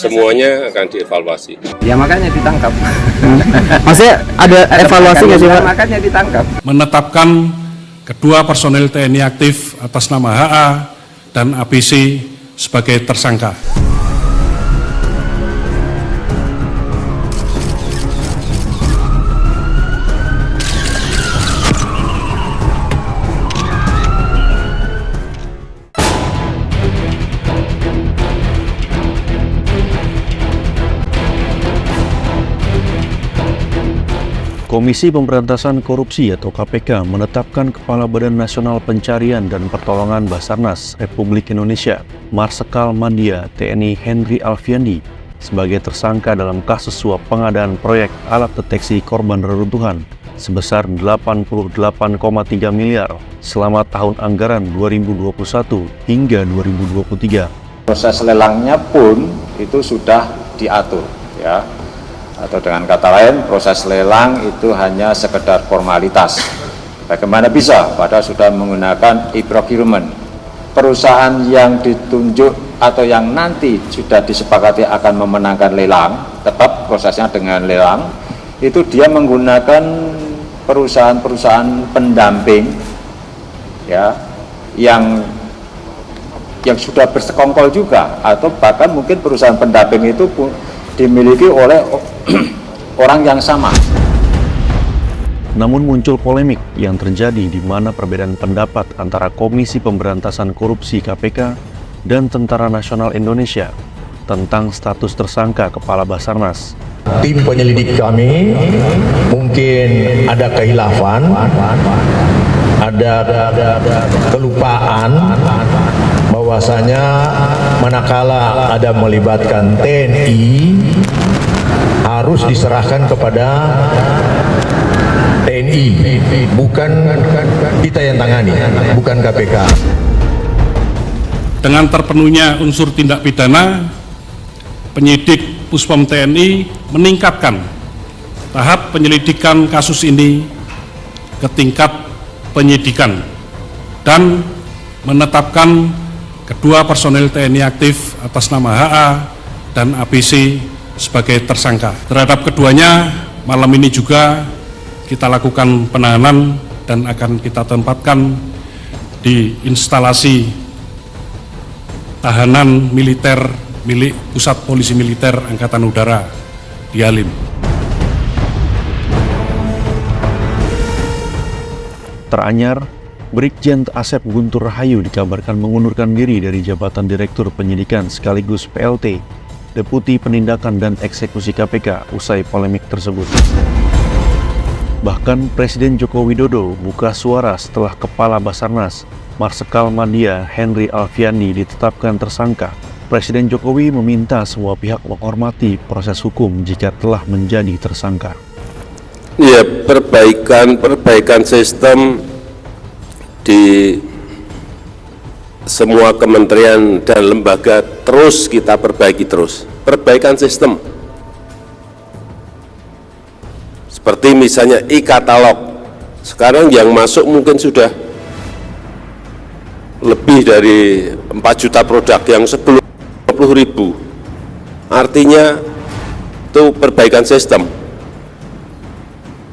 semuanya akan dievaluasi. Ya makanya ditangkap. Maksudnya ada evaluasi nggak sih Pak? Makanya ditangkap. Menetapkan kedua personel TNI aktif atas nama HA dan ABC sebagai tersangka. Komisi Pemberantasan Korupsi atau KPK menetapkan Kepala Badan Nasional Pencarian dan Pertolongan Basarnas Republik Indonesia, Marsikal Madya TNI Henry Alfiandi, sebagai tersangka dalam kasus suap pengadaan proyek alat deteksi korban reruntuhan sebesar 88,3 miliar selama tahun anggaran 2021 hingga 2023. Proses lelangnya pun itu sudah diatur, ya. Atau dengan kata lain, proses lelang itu hanya sekedar formalitas. Bagaimana bisa? Padahal sudah menggunakan e-procurement. Perusahaan yang ditunjuk atau yang nanti sudah disepakati akan memenangkan lelang, tetap prosesnya dengan lelang, itu dia menggunakan perusahaan-perusahaan pendamping, ya, yang sudah bersekongkol juga, atau bahkan mungkin perusahaan pendamping itu pun dimiliki oleh orang yang sama. Namun muncul polemik yang terjadi di mana perbedaan pendapat antara Komisi Pemberantasan Korupsi KPK dan Tentara Nasional Indonesia tentang status tersangka Kepala Basarnas. Tim penyelidik kami mungkin ada kehilafan, ada kelupaan bahwasanya manakala ada melibatkan TNI harus diserahkan kepada TNI, bukan kita yang tangani, bukan KPK. Dengan terpenuhnya unsur tindak pidana, penyidik Puspom TNI meningkatkan tahap penyelidikan kasus ini ke tingkat penyidikan dan menetapkan kedua personel TNI aktif atas nama HA dan ABC sebagai tersangka. Terhadap keduanya, malam ini juga kita lakukan penahanan dan akan kita tempatkan di instalasi tahanan militer milik Pusat Polisi Militer Angkatan Udara di Halim. Teranyar, Brigjen Asep Guntur Rahayu dikabarkan mengundurkan diri dari jabatan Direktur Penyidikan sekaligus PLT, Deputi Penindakan dan Eksekusi KPK usai polemik tersebut. Bahkan Presiden Joko Widodo buka suara setelah Kepala Basarnas, Marsikal Madya Henry Alfiandi ditetapkan tersangka. Presiden Jokowi meminta semua pihak menghormati proses hukum jika telah menjadi tersangka. Ya, perbaikan sistem di semua kementerian dan lembaga terus kita perbaiki terus. Perbaikan sistem. Seperti misalnya e-katalog. Sekarang yang masuk mungkin sudah lebih dari 4 juta produk yang sebelum 20.000. Artinya itu perbaikan sistem.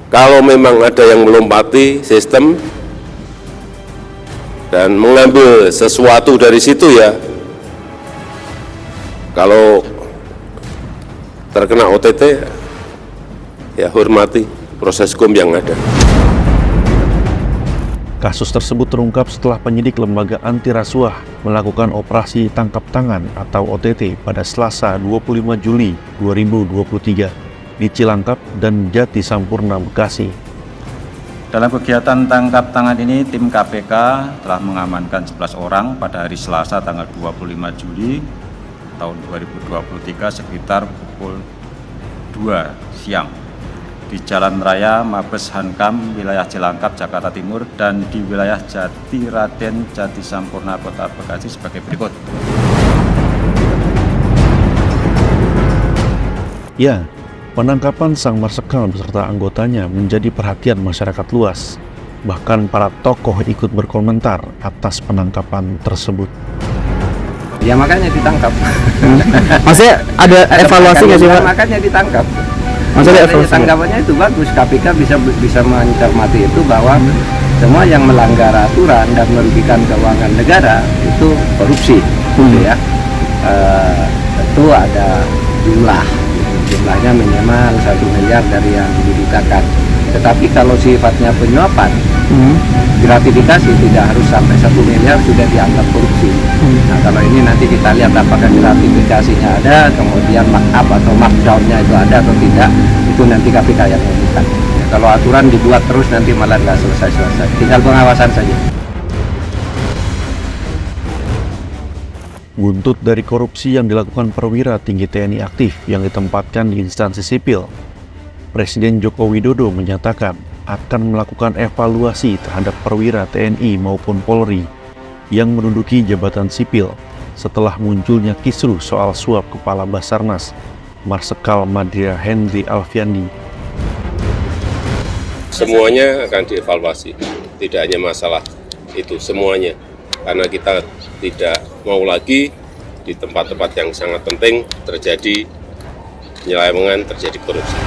Kalau memang ada yang melompati sistem dan mengambil sesuatu dari situ, ya kalau terkena OTT ya hormati proses hukum yang ada. Kasus tersebut terungkap setelah penyidik Lembaga Anti Rasuah melakukan operasi tangkap tangan atau OTT pada Selasa 25 Juli 2023 di Cilangkap dan Jati Sampurna, Bekasi. Dalam kegiatan tangkap tangan ini, tim KPK telah mengamankan 11 orang pada hari Selasa tanggal 25 Juli tahun 2023 sekitar pukul 2 siang di Jalan Raya Mabes Hankam, wilayah Cilangkap, Jakarta Timur, dan di wilayah Jati Raden Jati Sampurna, Kota Bekasi sebagai berikut. Ya, penangkapan sang marsikal beserta anggotanya menjadi perhatian masyarakat luas. Bahkan para tokoh ikut berkomentar atas penangkapan tersebut. Ya makanya ditangkap. Maksudnya ada evaluasi nggak sih Pak? Makanya ditangkap. Maksudnya evaluasi? Tanggapannya itu bagus. KPK bisa mencermati itu bahwa semua yang melanggar aturan dan merugikan keuangan negara itu korupsi, gitu ya. Tentu ada jumlahnya minimal 1 miliar dari yang didugakan. Tetapi kalau sifatnya penyuapan, gratifikasi tidak harus sampai 1 miliar sudah dianggap korupsi. Nah kalau ini nanti kita lihat apakah gratifikasinya ada, kemudian markup atau markdown-nya itu ada atau tidak, itu nanti KPK yang mengumumkan. Ya, kalau aturan dibuat terus nanti malah nggak selesai-selesai, tinggal pengawasan saja. Buntut dari korupsi yang dilakukan perwira tinggi TNI aktif yang ditempatkan di instansi sipil, Presiden Joko Widodo menyatakan akan melakukan evaluasi terhadap perwira TNI maupun Polri yang menduduki jabatan sipil setelah munculnya kisruh soal suap Kepala Basarnas, Marsikal Madia Henry Alfiandi. Semuanya akan dievaluasi, tidak hanya masalah itu, semuanya. Karena kita tidak mau lagi di tempat-tempat yang sangat penting terjadi penyelewengan, terjadi korupsi.